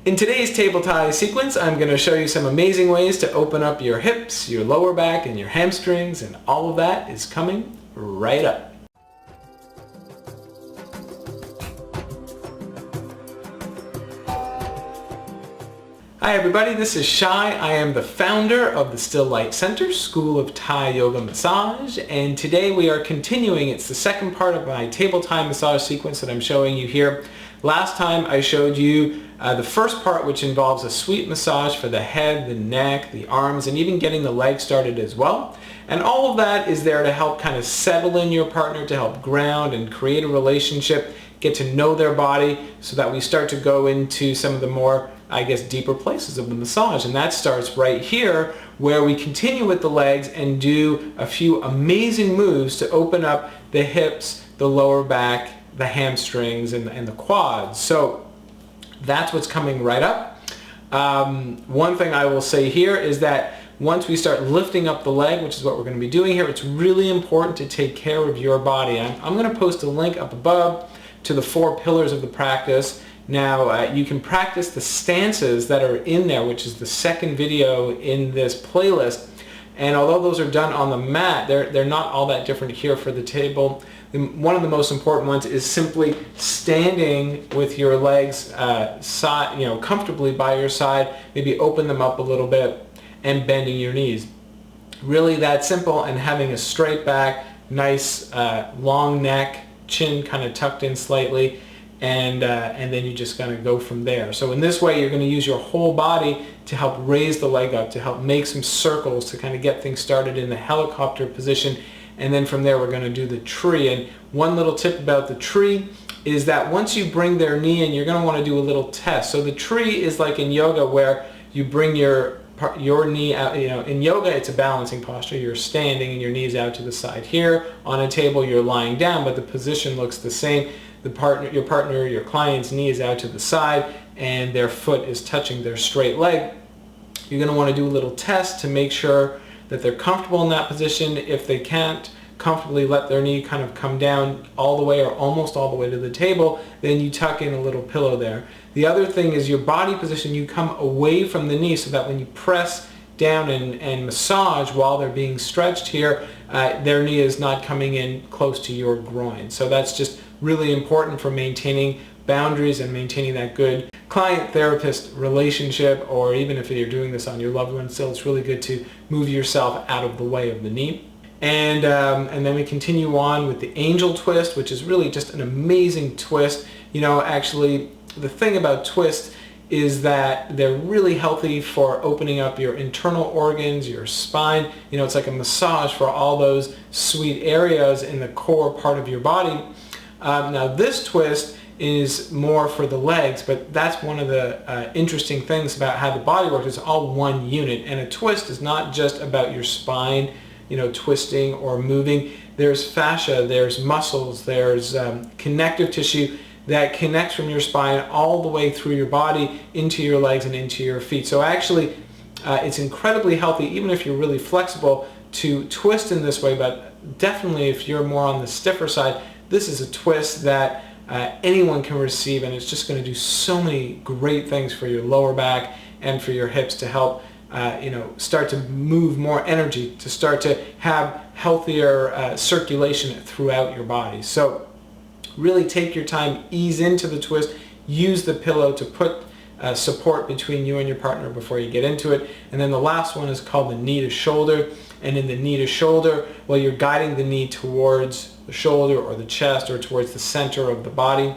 In today's table tie sequence, I'm going to show you some amazing ways to open up your hips, your lower back, and your hamstrings, and all of that is coming right up. Hi everybody, this is Shai. I am the founder of the Still Light Center, School of Thai Yoga Massage, and today we are continuing. It's the second part of my table tie massage sequence that I'm showing you here. Last time I showed you the first part, which involves a sweet massage for the head, the neck, the arms, and even getting the legs started as well. And all of that is there to help kind of settle in your partner, to help ground and create a relationship, get to know their body, so that we start to go into some of the more, I guess, deeper places of the massage. And that starts right here, where we continue with the legs and do a few amazing moves to open up the hips, the lower back, the hamstrings, and the quads. So that's what's coming right up. One thing I will say here is that once we start lifting up the leg, which is what we're going to be doing here, it's really important to take care of your body. I'm going to post a link up above to the 4 pillars of the practice. Now you can practice the stances that are in there, which is the second video in this playlist. And although those are done on the mat, they're not all that different here for the table. One of the most important ones is simply standing with your legs comfortably by your side. Maybe open them up a little bit and bending your knees. Really that simple, and having a straight back, nice long neck, chin kind of tucked in slightly, and then you're just going to go from there. So in this way, you're going to use your whole body to help raise the leg up, to help make some circles, to kind of get things started in the helicopter position. And then from there, we're going to do the tree. And one little tip about the tree is that once you bring their knee in, you're going to want to do a little test. So the tree is like in yoga, where you bring your knee out. In yoga, it's a balancing posture. You're standing and your knee's out to the side. Here on a table, you're lying down, but the position looks the same. Your client's knee is out to the side and their foot is touching their straight leg. You're going to want to do a little test to make sure that they're comfortable in that position. If they can't comfortably let their knee kind of come down all the way or almost all the way to the table, then you tuck in a little pillow there. The other thing is your body position. You come away from the knee so that when you press down and massage while they're being stretched here, their knee is not coming in close to your groin. So that's just really important for maintaining boundaries and maintaining that good client-therapist relationship, or even if you're doing this on your loved one still, it's really good to move yourself out of the way of the knee. And then we continue on with the angel twist, which is really just an amazing twist. Actually, the thing about twists is that they're really healthy for opening up your internal organs, your spine. It's like a massage for all those sweet areas in the core part of your body. Now this twist is more for the legs, but that's one of the interesting things about how the body works. It's all one unit, and a twist is not just about your spine, twisting or moving. There's fascia, there's muscles, there's connective tissue that connects from your spine all the way through your body into your legs and into your feet. So actually, it's incredibly healthy, even if you're really flexible, to twist in this way, but definitely if you're more on the stiffer side, this is a twist that anyone can receive, and it's just going to do so many great things for your lower back and for your hips to help start to move more energy, to start to have healthier circulation throughout your body. So really take your time, ease into the twist, use the pillow to put support between you and your partner before you get into it. And then the last one is called the knee to shoulder. And in the knee to shoulder, well, you're guiding the knee towards the shoulder or the chest or towards the center of the body.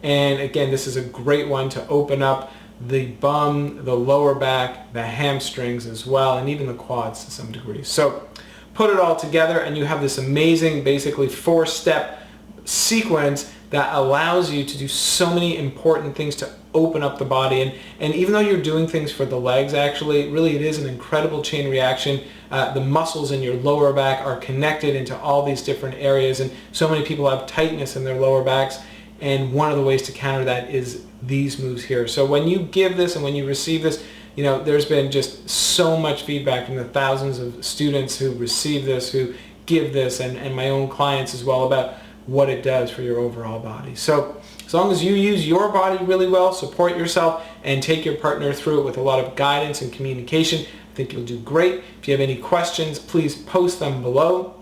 And again, this is a great one to open up the bum, the lower back, the hamstrings as well, and even the quads to some degree. So put it all together and you have this amazing, basically 4-step sequence that allows you to do so many important things to open up the body. And even though you're doing things for the legs, actually, really it is an incredible chain reaction. The muscles in your lower back are connected into all these different areas, and so many people have tightness in their lower backs, and one of the ways to counter that is these moves here. So when you give this and when you receive this, there's been just so much feedback from the thousands of students who receive this, who give this, and my own clients as well, about what it does for your overall body. So As long as you use your body really well, support yourself, and take your partner through it with a lot of guidance and communication, I think you'll do great. If you have any questions, please post them below.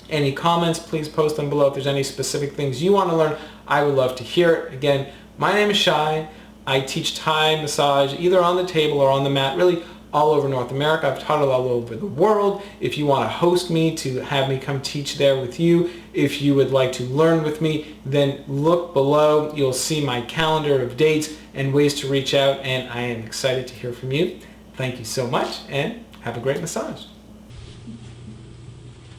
Any comments, please post them below. If there's any specific things you want to learn, I would love to hear it. Again, my name is Shai. I teach Thai massage either on the table or on the mat, really all over North America. I've taught it all over the world. If you want to host me, to have me come teach there with you, if you would like to learn with me, then look below. You'll see my calendar of dates and ways to reach out, and I am excited to hear from you. Thank you so much, and have a great massage.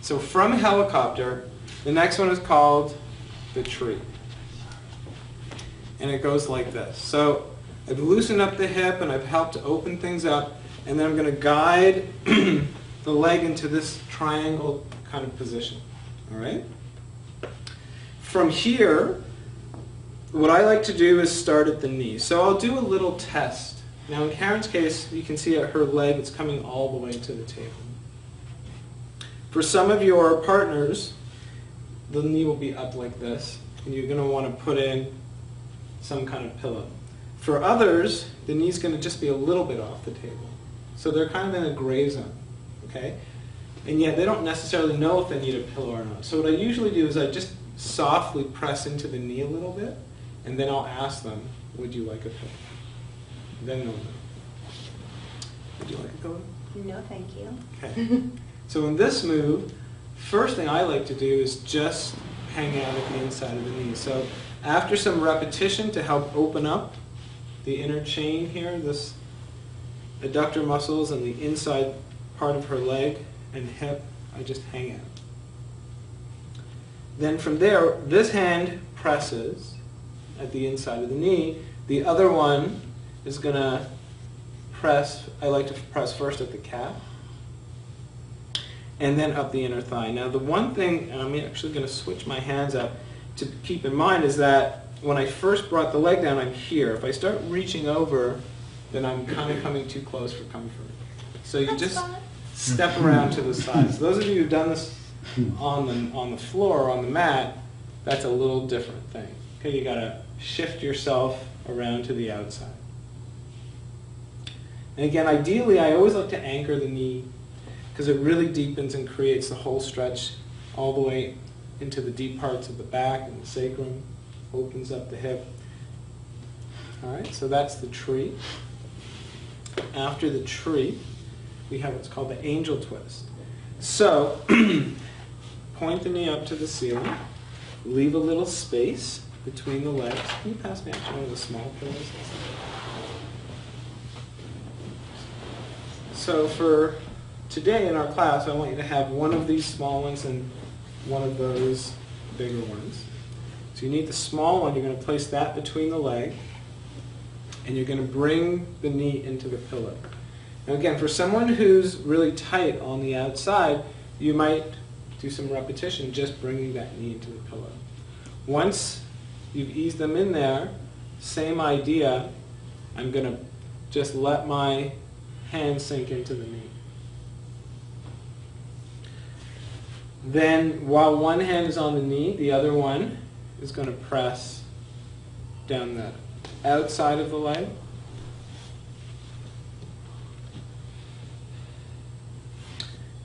So from helicopter, the next one is called the tree. And it goes like this. So I've loosened up the hip and I've helped to open things up, and then I'm going to guide the leg into this triangle kind of position. All right? From here, what I like to do is start at the knee. So I'll do a little test. Now in Karen's case, you can see at her leg, it's coming all the way to the table. For some of your partners, the knee will be up like this, and you're going to want to put in some kind of pillow. For others, the knee's going to just be a little bit off the table. So they're kind of in a gray zone, okay? And yet they don't necessarily know if they need a pillow or not. So what I usually do is I just softly press into the knee a little bit, and then I'll ask them, would you like a pillow? Then they'll know. Would you like a pillow? No, thank you. Okay. So in this move, first thing I like to do is just hang out at the inside of the knee. So after some repetition to help open up the inner chain here, this adductor muscles and the inside part of her leg and hip, I just hang out. Then from there, this hand presses at the inside of the knee. The other one is going to press, I like to press first at the calf, and then up the inner thigh. Now the one thing, and I'm actually going to switch my hands up, to keep in mind is that when I first brought the leg down, I'm here. If I start reaching over, then I'm kind of coming too close for comfort. So you just step around to the sides. Those of you who've done this on the floor or on the mat, that's a little different thing. Okay, you got to shift yourself around to the outside. And again, ideally, I always like to anchor the knee because it really deepens and creates the whole stretch all the way into the deep parts of the back and the sacrum, opens up the hip. All right, so that's the tree. After the tree, we have what's called the angel twist. So, point the knee up to the ceiling, leave a little space between the legs. Can you pass me actually one of the small pillows? So for today in our class, I want you to have one of these small ones and one of those bigger ones. So you need the small one, you're going to place that between the leg, and you're going to bring the knee into the pillow. Now again, for someone who's really tight on the outside, you might do some repetition just bringing that knee into the pillow. Once you've eased them in there, same idea, I'm going to just let my hand sink into the knee. Then, while one hand is on the knee, the other one is going to press down the outside of the leg.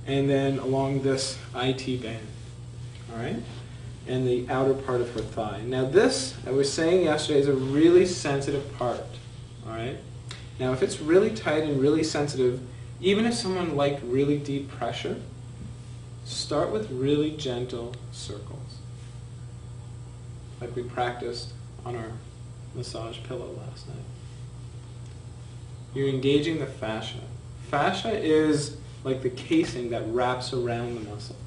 And then along this IT band. All right? And the outer part of her thigh. Now this, I was saying yesterday, is a really sensitive part. All right? Now if it's really tight and really sensitive, even if someone liked really deep pressure, start with really gentle circles, like we practiced on our massage pillow last night. You're engaging the fascia. Fascia is like the casing that wraps around the muscles.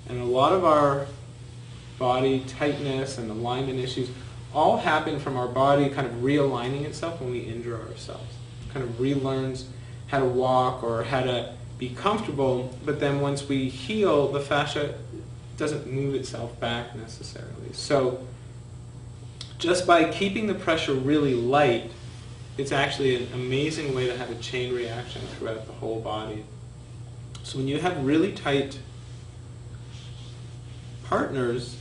And a lot of our body tightness and alignment issues all happen from our body kind of realigning itself when we injure ourselves. It kind of relearns how to walk or how to be comfortable, but then once we heal, the fascia doesn't move itself back necessarily. So just by keeping the pressure really light, it's actually an amazing way to have a chain reaction throughout the whole body. So when you have really tight partners,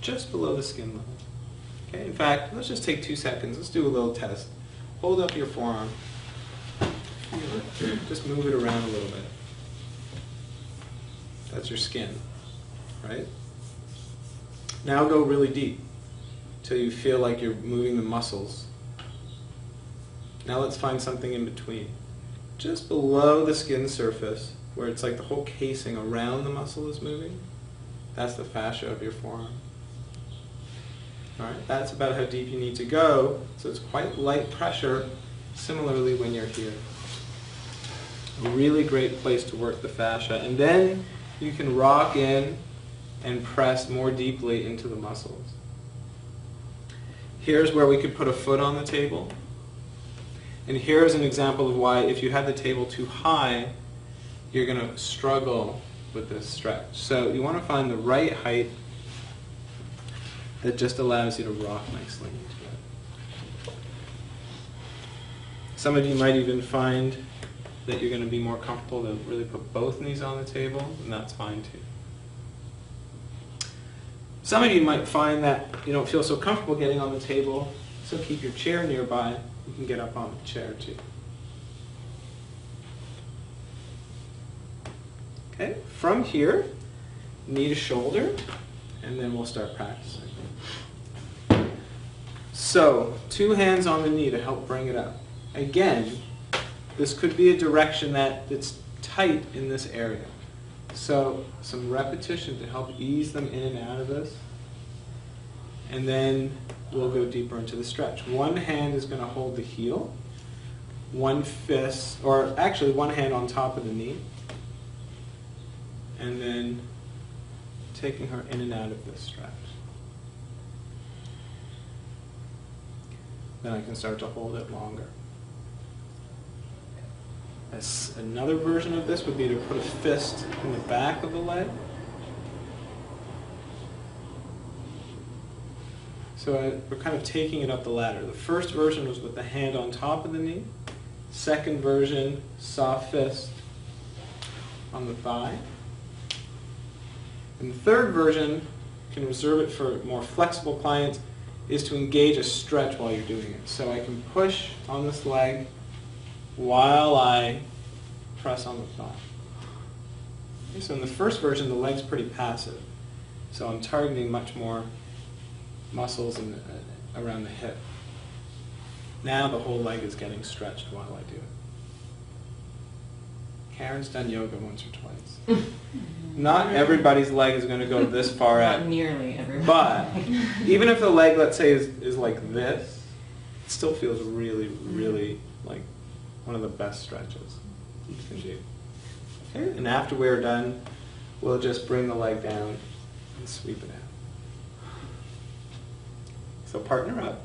just below the skin level, Okay, in fact, let's just take 2 seconds. Let's do a little test. Hold up your forearm. Feel it. Just move it around a little bit. That's your skin, right? Now go really deep till you feel like you're moving the muscles. Now let's find something in between. Just below the skin surface, where it's like the whole casing around the muscle is moving. That's the fascia of your forearm. All right, that's about how deep you need to go, so it's quite light pressure, similarly when you're here. A really great place to work the fascia. And then you can rock in and press more deeply into the muscles. Here's where we could put a foot on the table. And here's an example of why if you have the table too high, you're going to struggle with this stretch. So you want to find the right height that just allows you to rock nicely into it. Some of you might even find that you're going to be more comfortable to really put both knees on the table, and that's fine too. Some of you might find that you don't feel so comfortable getting on the table, so keep your chair nearby. You can get up on the chair too. Okay, from here, knee to shoulder, and then we'll start practicing. So, 2 hands on the knee to help bring it up. Again, this could be a direction that's tight in this area. So, some repetition to help ease them in and out of this. And then we'll go deeper into the stretch. One hand is going to hold the heel. One fist, or actually one hand on top of the knee. And then taking her in and out of this stretch. Then I can start to hold it longer. Another version of this would be to put a fist in the back of the leg. So we're kind of taking it up the ladder. The first version was with the hand on top of the knee. Second version, soft fist on the thigh. And the third version, you can reserve it for more flexible clients, is to engage a stretch while you're doing it. So I can push on this leg while I press on the thigh. Okay, so in the first version, the leg's pretty passive. So I'm targeting much more muscles around the hip. Now the whole leg is getting stretched while I do it. Karen's done yoga once or twice. Not everybody's leg is going to go this far out. Not nearly everybody. But even if the leg, let's say, is like this, it still feels really, really like one of the best stretches you can do. Okay, and after we're done, we'll just bring the leg down and sweep it out. So partner up.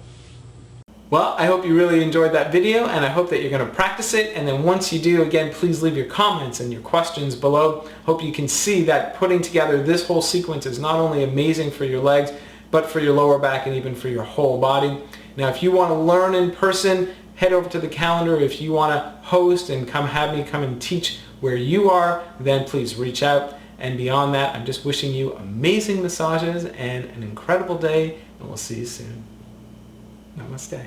Well, I hope you really enjoyed that video, and I hope that you're going to practice it. And then once you do, again, please leave your comments and your questions below. Hope you can see that putting together this whole sequence is not only amazing for your legs, but for your lower back and even for your whole body. Now, if you want to learn in person, head over to the calendar. If you want to host and have me come and teach where you are, then please reach out. And beyond that, I'm just wishing you amazing massages and an incredible day, and we'll see you soon. Namaste.